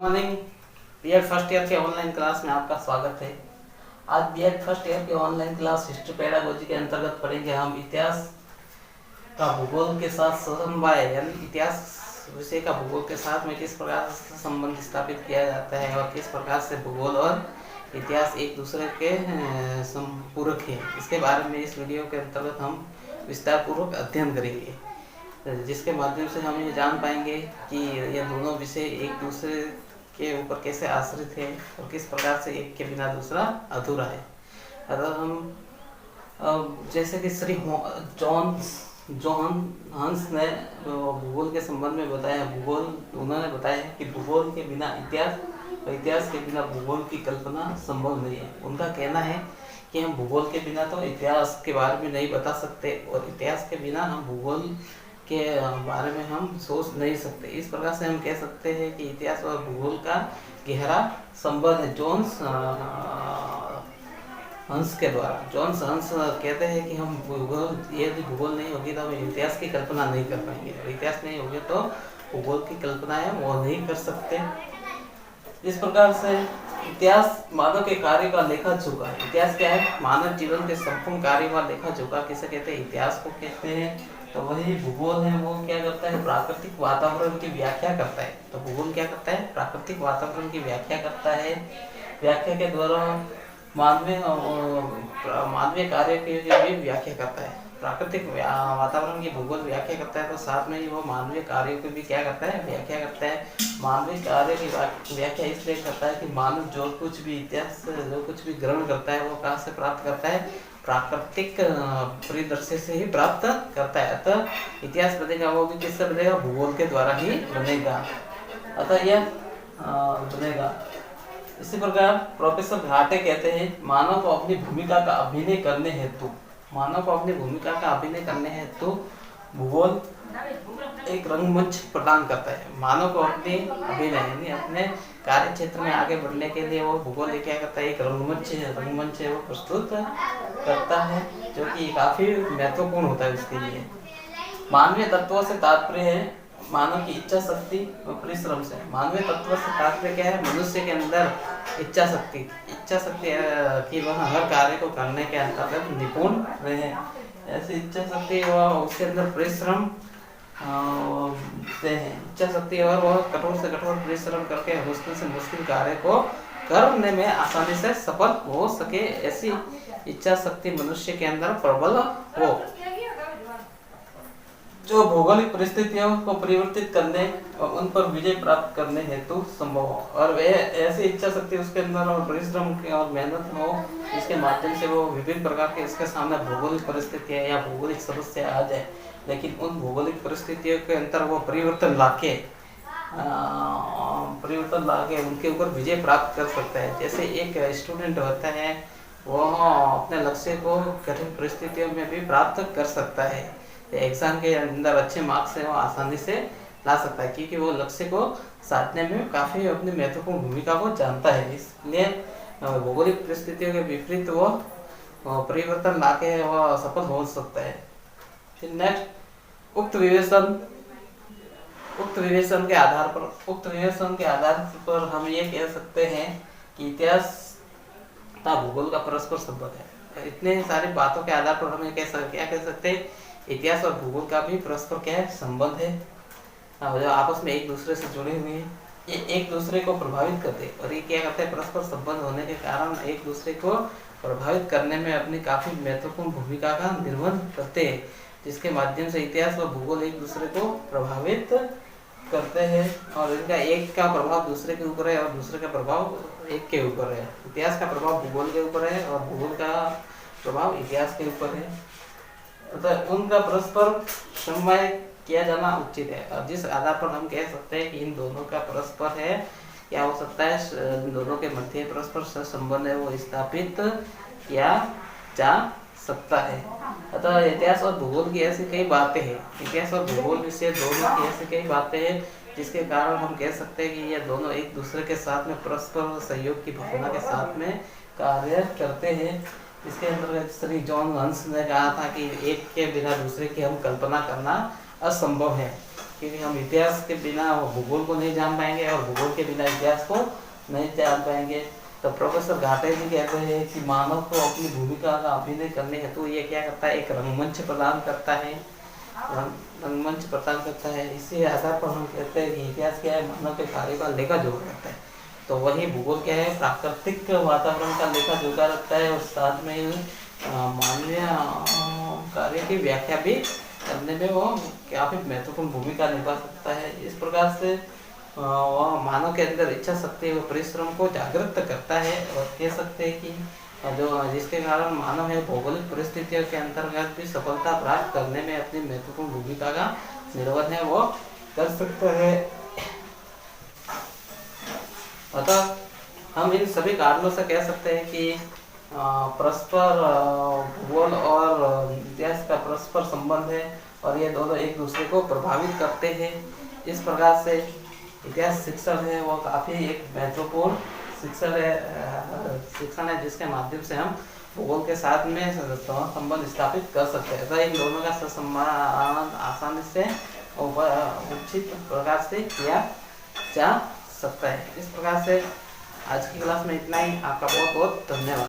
Morning. BEd first year के online class में आपका स्वागत है। आज बीएड फर्स्ट ईयर के ऑनलाइन क्लास हिस्ट्री पेडागोजी के अंतर्गत पढ़ेंगे हम इतिहास का भूगोल के साथ समवाय, यानी इतिहास विषय का भूगोल के साथ में किस प्रकार से संबंध स्थापित किया जाता है और किस प्रकार से भूगोल और इतिहास एक दूसरे के पूरक है। इसके बारे में इस वीडियो के अंतर्गत हम विस्तार पूर्वक अध्ययन करेंगे, जिसके माध्यम से हम ये जान पाएंगे कि ये दोनों विषय एक दूसरे के ऊपर कैसे आश्रित है और किस प्रकार से एक के बिना दूसरा अधूरा है। अगर हम जैसे कि श्री जॉन हंस ने भूगोल के संबंध में बताया, उन्होंने बताया कि भूगोल के बिना इतिहास और इतिहास के बिना भूगोल की कल्पना संभव नहीं है। उनका कहना है कि हम भूगोल के बिना तो इतिहास के बारे में नहीं बता सकते और इतिहास के बिना हम भूगोल के बारे में हम सोच नहीं सकते। इस प्रकार से हम कह सकते हैं कि इतिहास और भूगोल का गहरा संबंध है। जॉन्स हंस के द्वारा जॉन्स हंस कहते हैं कि हम यदि भूगोल नहीं होगी तो हम इतिहास की कल्पना नहीं कर पाएंगे और इतिहास नहीं होगी तो भूगोल की कल्पना है वो नहीं कर सकते। इस प्रकार से इतिहास मानव के कार्य का लेखा जोखा है। इतिहास क्या है? मानव जीवन के संपूर्ण कार्य का लेखा जोखा किसे कहते हैं? इतिहास को कहते हैं। तो वही भूगोल है, वो क्या करता है? प्राकृतिक वातावरण की व्याख्या करता है। तो भूगोल क्या करता है? प्राकृतिक वातावरण की व्याख्या करता है। व्याख्या के द्वारा मानवीय कार्य की भी व्याख्या करता है। प्राकृतिक वातावरण की भूगोल व्याख्या करता है तो साथ में ही वो मानवीय कार्यों की भी क्या करता है? व्याख्या करता है। मानवीय कार्य की व्याख्या इसलिए करता है कि मानव जो कुछ भी इतिहास जो कुछ भी ग्रहण करता है वो कहाँ से प्राप्त करता है? प्राकृतिक परिदृश्य से ही प्राप्त करता है। अतः इतिहास बनेगा वो भी किससे बनेगा? भूगोल के द्वारा ही बनेगा। अतः यह बनेगा। इसी प्रकार प्रोफेसर घाटे कहते हैं मानव को अपनी भूमिका का अभिनय करने हेतु भूगोल एक रंगमंच प्रदान करता है। मानव को अपनी अभिनय यानी अपने कार्य क्षेत्र में आगे बढ़ने के लिए वो भूगोल क्या करता है? एक रंगमंच वो प्रस्तुत करता है, जो कि काफी महत्वपूर्ण होता है उसके लिए। मानवीय तत्वों से तात्पर्य है मानव की इच्छा शक्ति और परिश्रम से। मानवीय तत्व से तात्पर्य क्या है? मनुष्य के अंदर इच्छा शक्ति कि वह हर कार्य को करने के अंतर्गत निपुण रहे। ऐसी इच्छा शक्ति वह उसके अंदर परिश्रम से है। इच्छा शक्ति और वह कठोर से कठोर परिश्रम करके मुश्किल से मुश्किल कार्य को करने में आसानी से सफल हो सके, ऐसी इच्छा शक्ति मनुष्य के अंदर प्रबल हो, जो भौगोलिक परिस्थितियों को परिवर्तित करने और उन पर विजय प्राप्त करने हेतु संभव हो। और वह ऐसी इच्छा शक्ति उसके अंदर और परिश्रम और मेहनत हो, जिसके माध्यम से वो विभिन्न प्रकार के इसके सामने भौगोलिक परिस्थितियां या भौगोलिक समस्या आ जाए, लेकिन उन भौगोलिक परिस्थितियों के अंतर वो परिवर्तन लाके उनके ऊपर विजय प्राप्त कर सकता है। जैसे एक स्टूडेंट होता है, वो अपने लक्ष्य को कठिन परिस्थितियों में भी प्राप्त कर सकता है। एग्जाम के अंदर अच्छे मार्क्स से वो आसानी से ला सकता है, क्योंकि वो लक्ष्य को साधने में काफी अपनी महत्वपूर्ण भूमिका को जानता है। इसलिए भौगोलिक परिस्थितियों के विपरीत वो परिवर्तन लाके वो सफल हो सकता है। फिर नेक्स्ट उक्त विवेचन के आधार पर हम ये कह सकते हैं कि इतिहास तथा भूगोल का परस्पर संबंध है। इतने सारी बातों के आधार पर हम क्या कह सकते हैं? इतिहास और भूगोल का भी परस्पर क्या है? संबंध है, जो आपस में एक दूसरे से जुड़े हुए हैं। ये एक दूसरे को प्रभावित करते हैं और ये क्या करते हैं? परस्पर संबंध होने के कारण एक दूसरे को प्रभावित करने में अपनी काफी महत्वपूर्ण भूमिका का निर्वहन करते हैं, जिसके माध्यम से इतिहास और भूगोल एक दूसरे को प्रभावित करते हैं और इनका एक का प्रभाव दूसरे के ऊपर है और दूसरे का प्रभाव एक के ऊपर है। इतिहास का प्रभाव भूगोल के ऊपर है और भूगोल का प्रभाव इतिहास के ऊपर है। अतः उनका परस्पर समन्वय किया जाना उचित है। और जिस आधार पर हम कह सकते हैं कि इन दोनों का परस्पर है, क्या हो सकता है? इन दोनों के मध्य परस्पर संबंध है वो स्थापित किया जा सकता है। अतः इतिहास और भूगोल की ऐसी कई बातें हैं, इतिहास और भूगोल विषय दोनों की ऐसी कई बातें हैं, जिसके कारण हम कह सकते हैं कि ये दोनों एक दूसरे के साथ में परस्पर सहयोग की भावना के साथ में कार्य करते हैं। इसके अंतर्गत श्री जॉन हंस ने कहा था कि एक के बिना दूसरे की हम कल्पना करना असंभव है। क्योंकि हम इतिहास के बिना भूगोल को नहीं जान पाएंगे और भूगोल के बिना इतिहास को नहीं जान पाएंगे। तो प्रोफेसर घाटे जी कहते हैं कि मानव को अपनी भूमिका का अभिनय करने हेतु ये क्या करता है, एक रंगमंच प्रदान करता है, रंगमंच प्रदान करता है। इसी आधार पर हम कहते हैं कि इतिहास क्या है, मानव के कार्य का लेखा जोखा करता है। तो वही भूगोल क्या है, प्राकृतिक वातावरण का लेखा जोखा रखता है और साथ में मानवीय कार्य की व्याख्या भी करने में वो काफी महत्वपूर्ण भूमिका निभा सकता है। इस प्रकार से वह मानव के अंदर इच्छा शक्ति व परिश्रम को जागृत करता है और कह सकते हैं कि जो जिसके कारण मानव है भौगोलिक परिस्थितियों के अंतर्गत भी सफलता प्राप्त करने में अपनी महत्वपूर्ण भूमिका का निर्वहन है वो कर सकता है। अतः हम इन सभी कारणों से कह सकते हैं कि परस्पर भूगोल और इतिहास का परस्पर संबंध है और ये दोनों एक दूसरे को प्रभावित करते हैं। इस प्रकार से इतिहास शिक्षण है वो काफ़ी एक महत्वपूर्ण शिक्षण है जिसके माध्यम से हम भूगोल के साथ में संबंध स्थापित कर सकते हैं। तो इन दोनों का संबंध आसानी से उचित प्रकार से किया जा सकता है। इस प्रकार से आज की क्लास में इतना ही। आपका बहुत बहुत धन्यवाद।